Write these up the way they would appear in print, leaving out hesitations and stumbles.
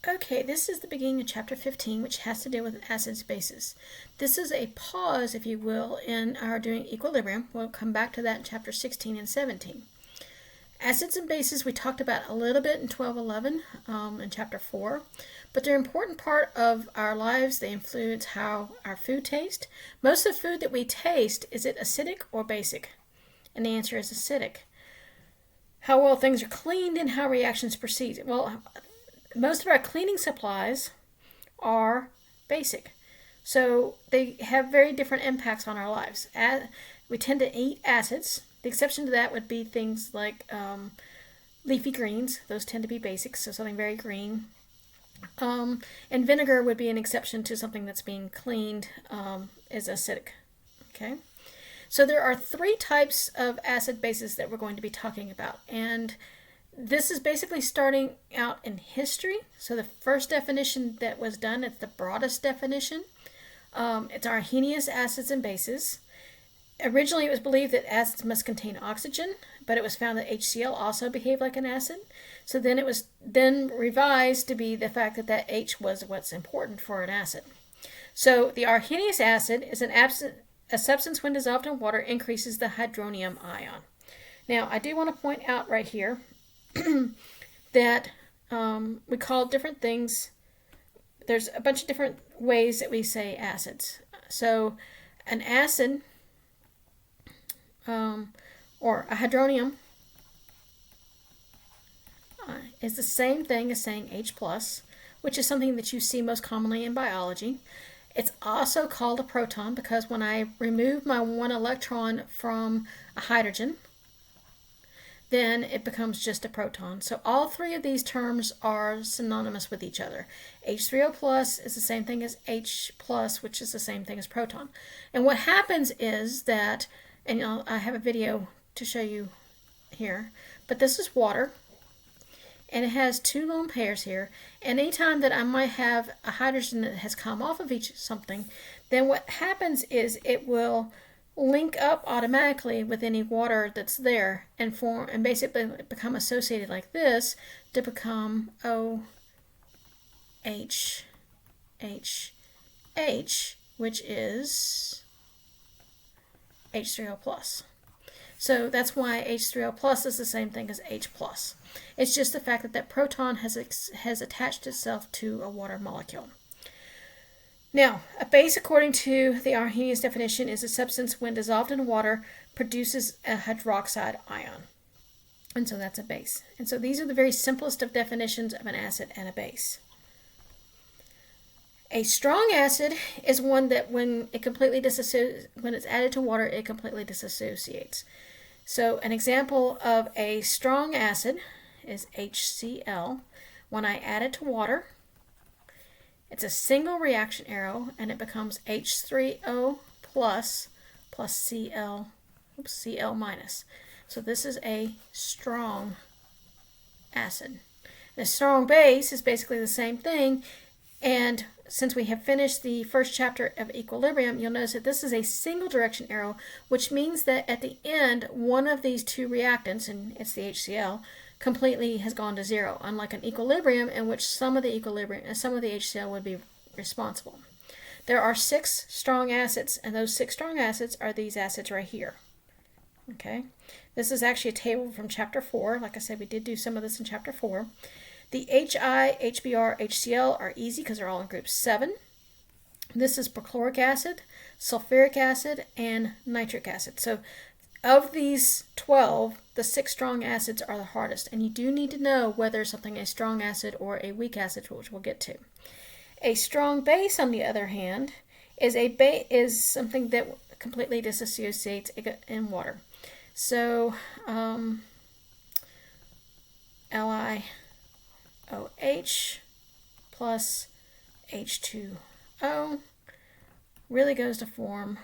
Okay, this is the beginning of chapter 15, which has to deal with acids bases. This is a pause, if you will, in our doing equilibrium. We'll come back to that in chapter 16 and 17. Acids and bases we talked about a little bit in 12:11 in chapter 4, but they're an important part of our lives. They influence how our food tastes. Most of the food that we taste, is it acidic or basic? And the answer is acidic. How well things are cleaned and how reactions proceed. Well, most of our cleaning supplies are basic. So they have very different impacts on our lives. We tend to eat acids. The exception to that would be things like leafy greens. Those tend to be basic, so something very green. And vinegar would be an exception to something that's being cleaned is acidic. Okay? So there are three types of acid bases that we're going to be talking about. And this is basically starting out in history. So the first definition that was done, it's the broadest definition. It's Arrhenius acids and bases. Originally it was believed that acids must contain oxygen, but it was found that HCl also behaved like an acid. So then it was then revised to be the fact that H was what's important for an acid. So the Arrhenius acid is a substance when dissolved in water increases the hydronium ion. Now I do want to point out right here that we call different things. There's a bunch of different ways that we say acids. So an acid or a hydronium is the same thing as saying H+, which is something that you see most commonly in biology. It's also called a proton because when I remove my one electron from a hydrogen, then it becomes just a proton. So all three of these terms are synonymous with each other. H3O plus is the same thing as H plus, which is the same thing as proton. And what happens is that, and I have a video to show you here, but this is water, and it has two lone pairs here. And anytime that I might have a hydrogen that has come off of each something, then what happens is it will link up automatically with any water that's there and form and basically become associated like this to become OH, which is H3O plus. So that's why H3O plus is the same thing as H plus. It's just the fact that proton has attached itself to a water molecule. Now, a base, according to the Arrhenius definition, is a substance when dissolved in water produces a hydroxide ion. And so that's a base. And so these are the very simplest of definitions of an acid and a base. A strong acid is one that when it's added to water, it completely disassociates. So an example of a strong acid is HCl. When I add it to water, it's a single reaction arrow, and it becomes H3O plus Cl minus. So this is a strong acid. A strong base is basically the same thing, and since we have finished the first chapter of equilibrium, you'll notice that this is a single direction arrow, which means that at the end, one of these two reactants, and it's the HCl, completely has gone to zero, unlike an equilibrium in which some of the HCl would be responsible. There are 6 strong acids, and those 6 strong acids are these acids right here. Okay, this is actually a table from chapter 4. Like I said, we did do some of this in chapter 4. The HI, HBr, HCl are easy because they're all in group 7. This is perchloric acid, sulfuric acid, and nitric acid. So of these 12, the 6 strong acids are the hardest, and you do need to know whether something is a strong acid or a weak acid, which we'll get to. A strong base, on the other hand, is something that completely disassociates in water. So LiOH plus H2O really goes to form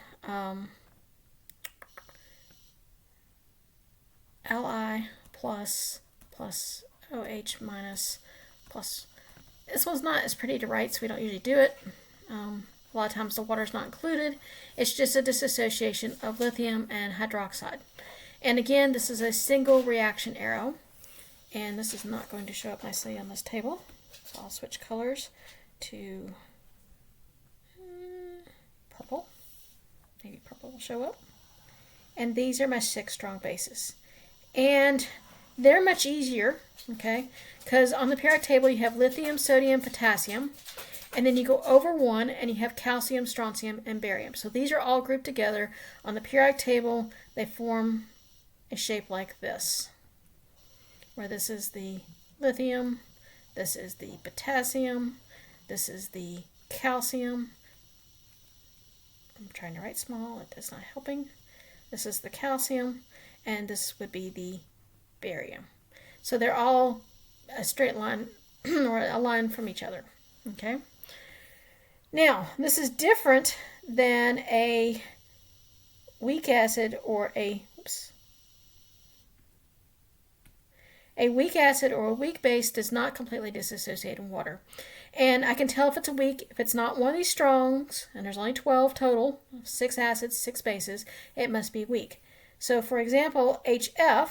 Li plus OH minus plus. This one's not as pretty to write, so we don't usually do it. A lot of times the water's not included. It's just a dissociation of lithium and hydroxide. And again, this is a single reaction arrow. And this is not going to show up nicely on this table. So I'll switch colors to purple. Maybe purple will show up. And these are my 6 strong bases. And they're much easier, okay, because on the periodic table you have lithium, sodium, potassium, and then you go over 1 and you have calcium, strontium, and barium. So these are all grouped together on the periodic table. They form a shape like this, where this is the lithium, this is the potassium, this is the calcium. I'm trying to write small, it's not helping. This is the calcium, and this would be the barium. So they're all a straight line or a line from each other. Okay. Now, this is different than a weak acid or a weak acid or a weak base does not completely disassociate in water. And I can tell if it's a weak, if it's not one of these strongs, and there's only 12 total, 6 acids, 6 bases, it must be weak. So for example, HF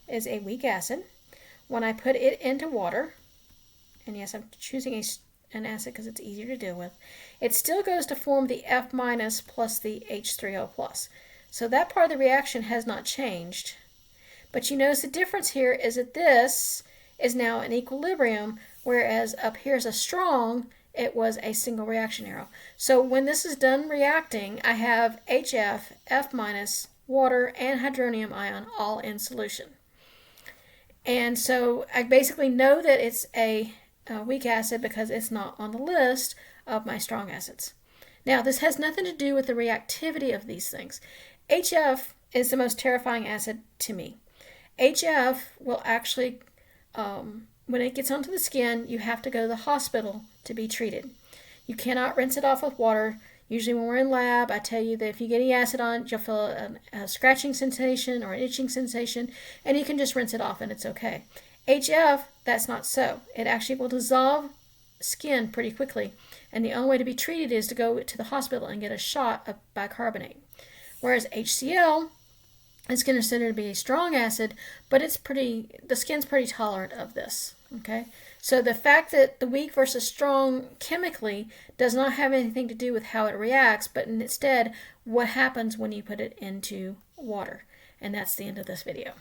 is a weak acid. When I put it into water, and yes, I'm choosing an acid because it's easier to deal with, it still goes to form the F- plus the H3O+. So that part of the reaction has not changed. But you notice the difference here is that this is now in equilibrium, whereas up here is a strong, it was a single reaction arrow. So when this is done reacting, I have HF, F-, water, and hydronium ion all in solution. And so I basically know that it's a weak acid because it's not on the list of my strong acids. Now, this has nothing to do with the reactivity of these things. HF is the most terrifying acid to me. HF will actually, when it gets onto the skin, you have to go to the hospital to be treated. You cannot rinse it off with water. Usually when we're in lab, I tell you that if you get any acid on it, you'll feel a scratching sensation or an itching sensation, and you can just rinse it off and it's okay. HF, that's not so. It actually will dissolve skin pretty quickly, and the only way to be treated is to go to the hospital and get a shot of bicarbonate. Whereas HCl is considered to be a strong acid, but the skin's pretty tolerant of this. Okay, so the fact that the weak versus strong chemically does not have anything to do with how it reacts, but instead what happens when you put it into water. And that's the end of this video.